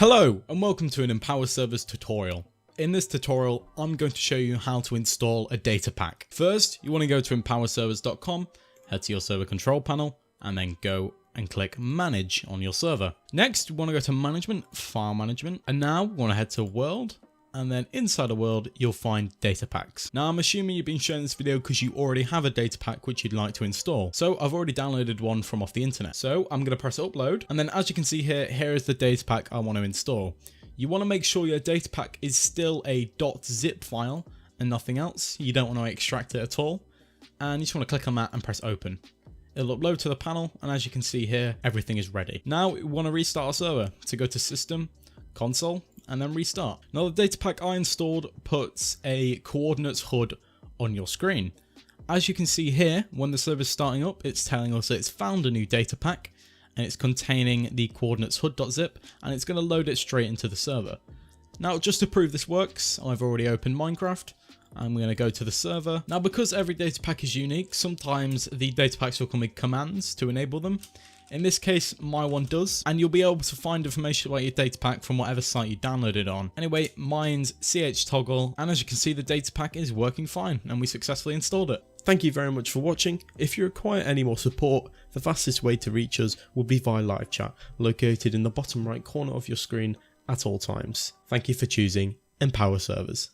Hello and welcome to an Empower Servers tutorial. In this tutorial, I'm going to show you how to install a data pack. First, you want to go to empowerservers.com, head to your server control panel, and then go and click Manage on your server. Next, you want to go to Management, File Management, and now we want to head to World, and then inside the world, you'll find Datapacks. Now, I'm assuming you've been shown this video because you already have a data pack which you'd like to install. So I've already downloaded one from off the internet. So I'm going to press upload. And then as you can see here, here is the data pack I want to install. You want to make sure your data pack is still a .zip file and nothing else. You don't want to extract it at all. And you just want to click on that and press open. It'll upload to the panel. And as you can see here, everything is ready. Now we want to restart our server. To go to System, Console, and then restart. Now the data pack I installed puts a coordinates HUD on your screen. As you can see here, when the server is starting up, it's telling us that it's found a new data pack and it's containing the coordinates HUD.zip, and it's going to load it straight into the server. Now just to prove this works, I've already opened Minecraft. I'm going to go to the server. Now because every data pack is unique, sometimes the data packs will come with commands to enable them. In this case, my one does, and you'll be able to find information about your data pack from whatever site you downloaded on. Anyway, mine's chtoggle, and as you can see, the data pack is working fine, and we successfully installed it. Thank you very much for watching. If you require any more support, the fastest way to reach us will be via live chat, located in the bottom right corner of your screen at all times. Thank you for choosing Empower Servers.